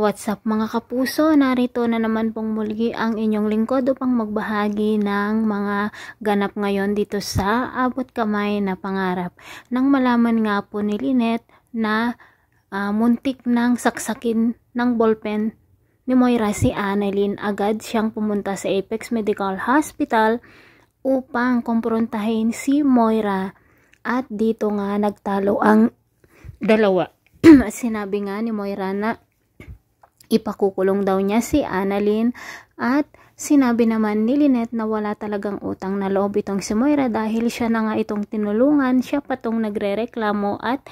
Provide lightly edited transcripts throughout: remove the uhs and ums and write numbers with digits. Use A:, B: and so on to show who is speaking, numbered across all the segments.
A: What's up mga kapuso, narito na naman pong muli ang inyong lingkod upang magbahagi ng mga ganap ngayon dito sa Abot Kamay na Pangarap. Nang malaman nga po ni Lynette na muntik nang saksakin ng ballpen ni Moira si Annalyn, agad siyang pumunta sa Apex Medical Hospital upang kumprontahin si Moira, at dito nga nagtalo ang dalawa. Sinabi nga ni Moira na ipakukulong daw niya si Annalyn, at sinabi naman ni Lynette na wala talagang utang na loob itong si Moira dahil siya na nga itong tinulungan, siya pa tong nagrereklamo, at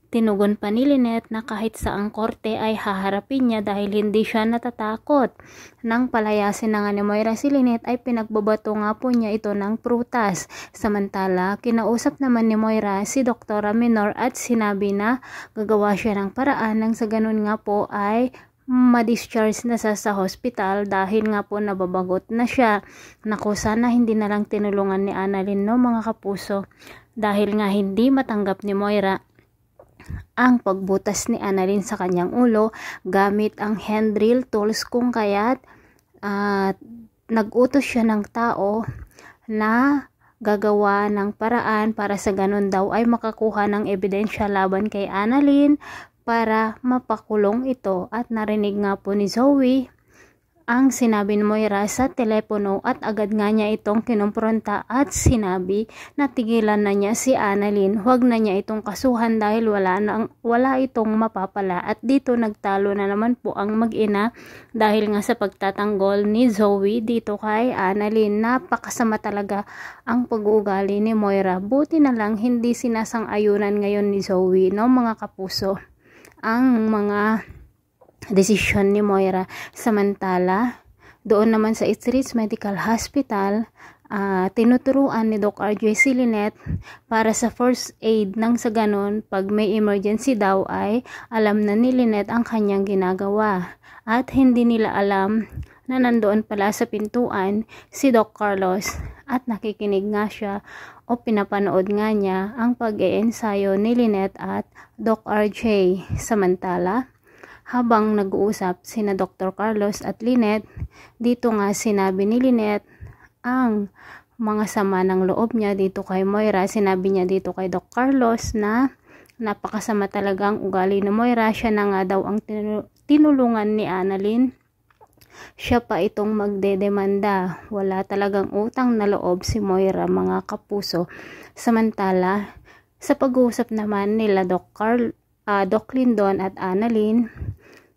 A: tinugon pa ni Lynette na kahit saang korte ay haharapin niya dahil hindi siya natatakot. Nang palayasin na nga ni Moira si Lynette ay pinagbabato nga po niya ito ng prutas. Samantala, kinausap naman ni Moira si Doktora Menor at sinabi na gagawa siya ng paraan nang sa ganun nga po ay ma-discharge na sa hospital dahil nga po nababagot na siya. Naku, sana hindi na lang tinulungan ni Annalyn, no mga kapuso, dahil nga hindi matanggap ni Moira ang pagbutas ni Annalyn sa kanyang ulo gamit ang hand drill tools, kung kaya't nag-utos siya ng tao na gagawa ng paraan para sa ganun daw ay makakuha ng ebidensya laban kay Annalyn para mapakulong ito. At narinig nga po ni Zoe ang sinabi ni Moira sa telepono, at agad nga niya itong kinumpronta at sinabi na tigilan na niya si Annalyn, huwag na niya itong kasuhan dahil wala itong mapapala. At dito nagtalo na naman po ang mag-ina dahil nga sa pagtatanggol ni Zoe dito kay Annalyn. Napakasama talaga ang pag-uugali ni Moira. Buti na lang hindi sinasang-ayunan ngayon ni Zoe, no mga kapuso, ang mga desisyon ni Moira. Samantala, doon naman sa East Ridge Medical Hospital, tinuturuan ni Doc RJ si Lynette para sa first aid, nang sa ganun pag may emergency daw ay alam na ni Lynette ang kanyang ginagawa. At hindi nila alam na nandoon pala sa pintuan si Doc Carlos, at nakikinig nga siya o pinapanood nga niya ang pag-iensayo ni Lynette at Doc RJ. Samantala, habang nag-uusap sina Dr. Carlos at Lynette, dito nga sinabi ni Lynette ang mga sama ng loob niya dito kay Moira. Sinabi niya dito kay Doc Carlos na napakasama talaga ang ugali ni Moira. Siya na nga daw ang tinulungan ni Annalyn. Siya pa itong magdedemanda. Wala talagang utang na loob si Moira, mga kapuso. Samantala, sa pag-uusap naman nila Doc Lyndon at Annalyn,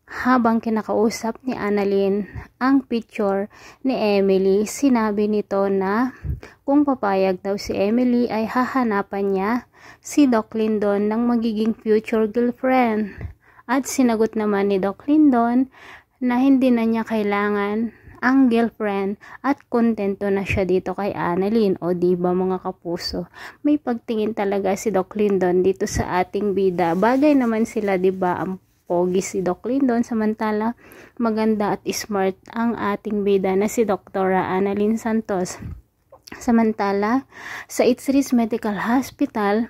A: habang kinakausap ni Annalyn ang picture ni Emily, sinabi nito na kung papayag daw si Emily ay hahanapan niya si Doc Lyndon ng magiging future girlfriend. At sinagot naman ni Doc Lyndon na hindi na niya kailangan ang girlfriend at kontento na siya dito kay Annalyn. O diba mga kapuso, may pagtingin talaga si Doc Lyndon dito sa ating bida. Bagay naman sila, diba? Ang pogi si Doc Lyndon, samantala maganda at smart ang ating bida na si Dr. Annalyn Santos. Samantala, sa East Ridge Medical Hospital,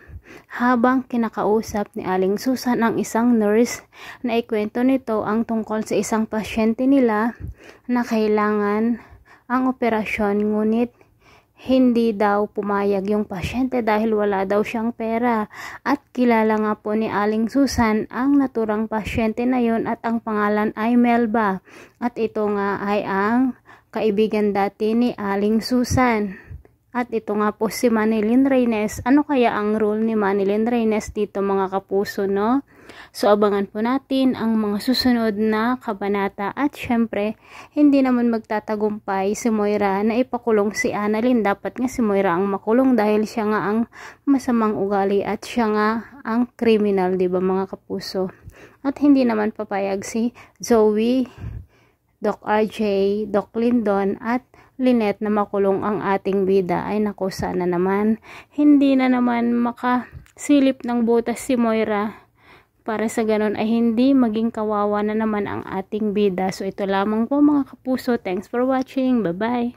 A: habang kinakausap ni Aling Susan ang isang nurse, na ikwento nito ang tungkol sa isang pasyente nila na kailangan ang operasyon, ngunit hindi daw pumayag yung pasyente dahil wala daw siyang pera. At kilala nga po ni Aling Susan ang naturang pasyente na yon, at ang pangalan ay Melba. At ito nga ay ang kaibigan dati ni Aling Susan. At ito nga po si Manilyn Reynes. Ano kaya ang role ni Manilyn Reynes dito, mga kapuso, no? So abangan po natin ang mga susunod na kabanata. At syempre, hindi naman magtatagumpay si Moira na ipakulong si Annalyn. Dapat nga si Moira ang makulong dahil siya nga ang masamang ugali at siya nga ang criminal, diba mga kapuso? At hindi naman papayag si Zoe, Doc RJ, Doc Lyndon at Lynette na makulong ang ating bida. Ay naku, sana naman hindi na naman makasilip ng butas si Moira, para sa ganun ay hindi maging kawawa na naman ang ating bida. So ito lamang po mga kapuso. Thanks for watching. Bye bye.